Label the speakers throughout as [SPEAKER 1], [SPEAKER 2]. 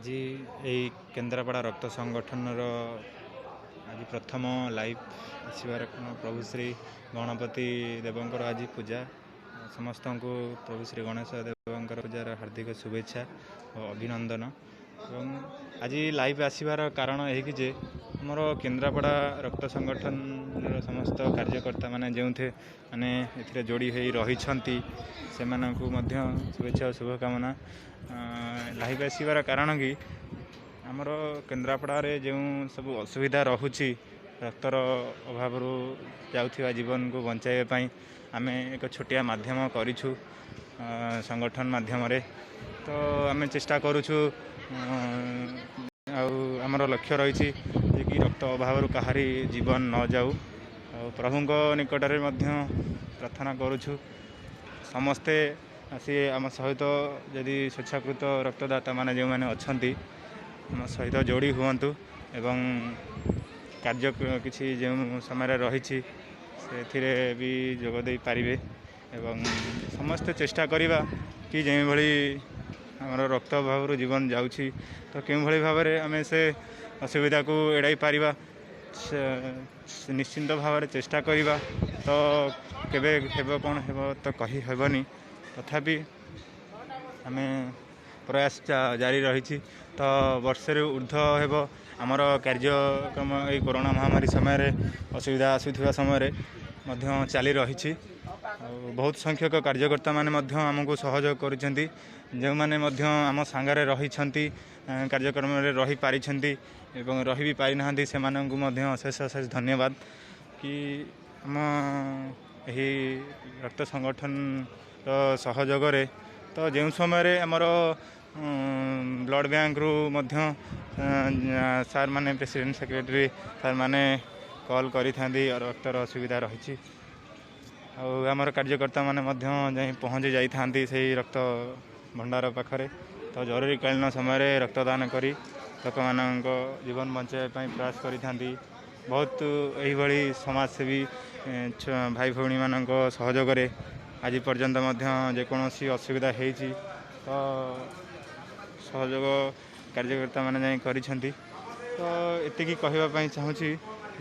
[SPEAKER 1] आज यही केन्द्रापड़ा रक्त संगठन आज प्रथम लाइव आसबार प्रभु श्री गणपति देवंकर आज पूजा समस्त को प्रभु श्री गणेश देवंकर पूजार हार्दिक शुभेच्छा और अभिनंदन। और आज लाइव आसबार कारण यही जे आमर केन्द्रापड़ा रक्त संगठन समस्त कार्यकर्ता माने जो माने ए जोड़ी हो रही से शुभेच्छा और शुभकामना। लाइव आसबार कारण कि आमर केन्द्रापड़ा जो सब असुविधा रोचे रक्तर अभाव जाऊा जीवन को बचाई आम एक छोटिया माध्यम करूँ संगठन माध्यम तो आम चेष्टा करुचु आमर लक्ष्य रही कि रक्त अभाव कहारी जीवन न जाऊ। प्रभु निकट में प्रार्थना करुचु समस्ते आसी आम सहित जदि स्वेच्छाकृत रक्तदाता माने जो मैंने अच्छा आम सहित जोड़ी हूँ एवं कार्य किसी जो समय रही से भी जोगदे पारे एवं समस्ते चेष्टा करवा कि जो भली आमर रक्त अभाव जीवन जाऊँगी तो क्यों भली भाव में आम से असुविधा को एड़ाई पारिबा निश्चिंत भाव में चेष्टा करवा तो केबे हेब कौन हेब तो कही हेबनी तथापि आम प्रयास जारी रही तो वर्षे ऊर्ध्व हेब आमर कार्यक्रम ये कोरोना महामारी समय असुविधा आसुवा समय चली रही बहुत संख्यक कार्यकर्ता माने आमको सहयोग करुँच जो मैंने आम सांगरे रही कार्यक्रम रही पारी एवं रही भी पारि ना से अशेष अशेष धन्यवाद कि आम यही रक्त संगठन सहयोग तो जो समय आमर ब्लड बैंक रु सार माने प्रेसिडेंट सेक्रेटरी सार माने कॉल करी रक्तर असुविधा रही आमर कार्यकर्ता माने पहुँची जाती से रक्त भंडार पाखरे तो जरूरीकालीन समय रक्तदान करी लोक मान जीवन बचाई प्रयास करी बहुत यही समाजसेवी भाई भौणी मान सहयोग आज पर्यंत जेकोसी असुविधा होती तो सहयोग कार्यकर्ता माने करिसेंती तो एतिकी कहवाई चाहूँगी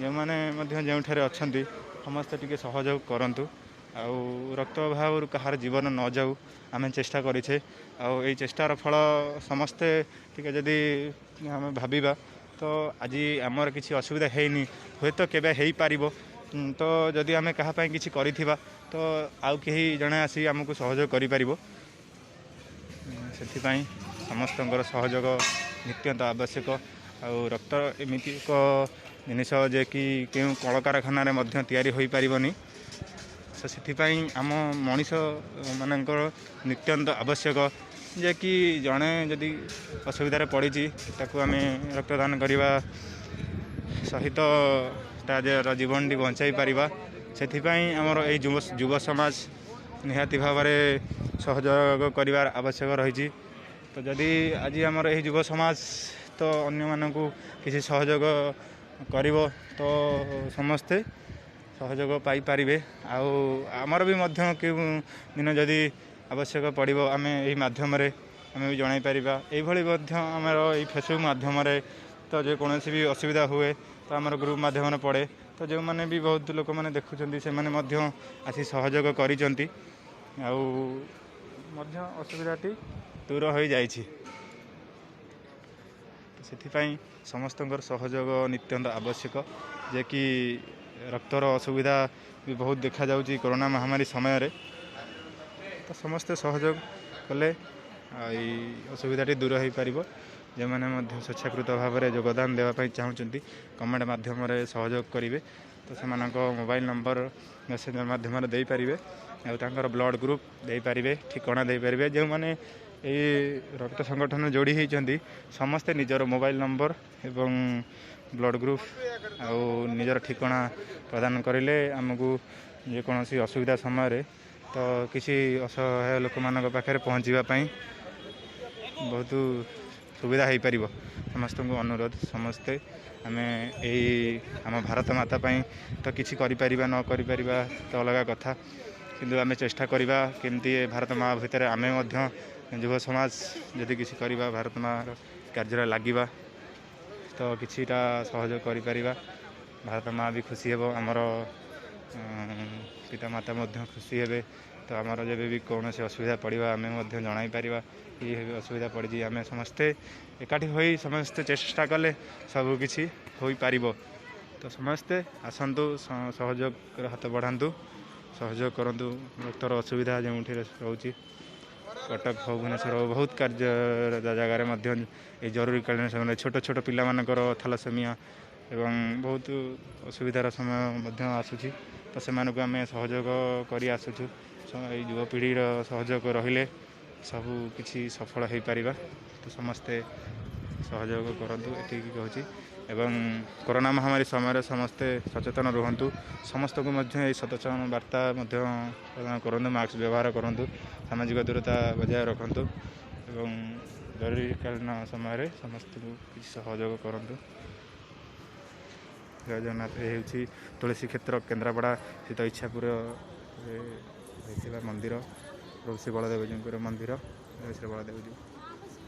[SPEAKER 1] जो मैंने जो अच्छा समस्ते टिके सहयोग करूँ आउ रक्त अभाव कहार जीवन न जाऊ आम चेष्टा करें आई चेष्टार फल समस्ते टिके जदि आम भाविबा तो आज आमर किसी असुविधा हैनी हे तो केबे हो पार तो जदि आम कहापाई किसी करिथिबा तो आउ कहीं जड़े आसी आमको सहयोग करिपारिबो से समस्त सहयोग नित्यंत आवश्यक आउ रक्त एमती एक जिनिस जे कि क्यों कल कारखाना तैयारी हो पारनी तो से आम मनीष मानकर नित्यंत आवश्यक जे कि जड़े जदि असुविधा पड़ी ताकू आम रक्तदान करने सहित तार जीवन टी बचाई पारिबा से आमर युव युव समाज निहाती भाव में सहयोग करिवार आवश्यक रही तो जदि आज आमर यही युव समाज तो अन्य मानकु किसी सहयोग करिवो तो समस्ते सहयोग पाई पारिबे आमर भी दिन जदि आवश्यक पड़ो आम यही माध्यम आम भी जन पारिबा यही आमर ये फेसबुक माध्यम तो जेकोसी भी असुविधा हुए तो आमर ग्रुप माध्यम पड़े तो जो मैंने भी बहुत लोक मैंने देखुं से आसी सहयोग करिसेंती असुविधाटी दूर हो जाए से समस्त सहयोग नित्यंत आवश्यक जे कि रक्तर असुविधा भी बहुत देखा जाउची कोरोना महामारी समय तो समस्ते सहयोग कले असुविधाटी दूर हो पार जो मैंने स्वेच्छाकृत भाव में योगदान देवाई चाहूँगी कमेंट माध्यम सहयोग करेंगे तो से मोबाइल नंबर मेसेंजर माध्यम दे पारे और ब्लड ग्रुप दे पारे ठिकाना दे पारे जो मैंने ये रक्त संगठन जोड़ी होती समस्ते निजर मोबाइल नंबर एवं ब्लड ग्रुप आउ निजर ठिकाना प्रदान करें आमको जेकोसी असुविधा समय तो किसी असहाय लोक मान पाखे पहुँचापी बहुत सुविधा हो पार समस्त को अनुरोध समस्ते आम यही आम भारत माता तो किसी करिपरिबा न करिपरिबा तो अलग कथा किंतु आम चेष्टा करवा केमती भारत माँ भितर आम ଯୁବ ସମାଜ ଯଦି କିଛି କରିବା ଭାରତ ମାଆର କାର୍ଯ୍ୟରେ ଲାଗିବା ତ କିଛିଟା ସହଯୋଗ କରିପାରିବା। ଭାରତ ମାଆ ବି ଖୁସି ହେବ, ଆମର ପିତାମାତା ମଧ୍ୟ ଖୁସି ହେବେ। ତ ଆମର ଯେବେ ବି କୌଣସି ଅସୁବିଧା ପଡ଼ିବା ଆମେ ମଧ୍ୟ ଜଣାଇପାରିବା କି ଅସୁବିଧା ପଡ଼ିଛି। ଆମେ ସମସ୍ତେ ଏକାଠି ହୋଇ ସମସ୍ତେ ଚେଷ୍ଟା କଲେ ସବୁକିଛି ହୋଇପାରିବ। ତ ସମସ୍ତେ ଆସନ୍ତୁ, ସହଯୋଗର ହାତ ବଢ଼ାନ୍ତୁ, ସହଯୋଗ କରନ୍ତୁ। ରକ୍ତର ଅସୁବିଧା ଯେଉଁଠି ରହୁଛି, କଟକ ହଉ ଭୁବନେଶ୍ୱର ହଉ, ବହୁତ ଜାଗାରେ ମଧ୍ୟ ଏହି ଜରୁରୀକାଳୀନ ସମୟରେ ଛୋଟ ଛୋଟ ପିଲାମାନଙ୍କର ଥାଲାସେମିଆ ଏବଂ ବହୁତ ଅସୁବିଧାର ସମୟ ମଧ୍ୟ ଆସୁଛି। ତ ସେମାନଙ୍କୁ ଆମେ ସହଯୋଗ କରି ଆସୁଛୁ। ଏଇ ଯୁବପିଢ଼ିର ସହଯୋଗ ରହିଲେ ସବୁ କିଛି ସଫଳ ହୋଇପାରିବା। ତ ସମସ୍ତେ ସହଯୋଗ କରନ୍ତୁ ଏତିକି କହୁଛି। ଏବଂ କରୋନା ମହାମାରୀ ସମୟରେ ସମସ୍ତେ ସଚେତନ ରୁହନ୍ତୁ। ସମସ୍ତଙ୍କୁ ମଧ୍ୟ ଏହି ସଚେତନ ବାର୍ତ୍ତା ମଧ୍ୟ ପ୍ରଦାନ କରନ୍ତୁ। ମାସ୍କ ବ୍ୟବହାର କରନ୍ତୁ, ସାମାଜିକ ଦୂରତା ବଜାୟ ରଖନ୍ତୁ ଏବଂ ଜରୁରୀକାଳୀନ ସମୟରେ ସମସ୍ତଙ୍କୁ କିଛି ସହଯୋଗ କରନ୍ତୁ। ଜୟ ଜଗନ୍ନାଥ। ଏ ହେଉଛି ତୁଳସୀ କ୍ଷେତ୍ର କେନ୍ଦ୍ରାପଡ଼ା ସ୍ଥିତ ଇଚ୍ଛାପୁରରେ ରହିଥିବା ମନ୍ଦିର, ପ୍ରଭୁ ଶ୍ରୀ ବଳଦେବଜୀଙ୍କର ମନ୍ଦିର। ଶ୍ରୀ ବଳଦେବଜୀ।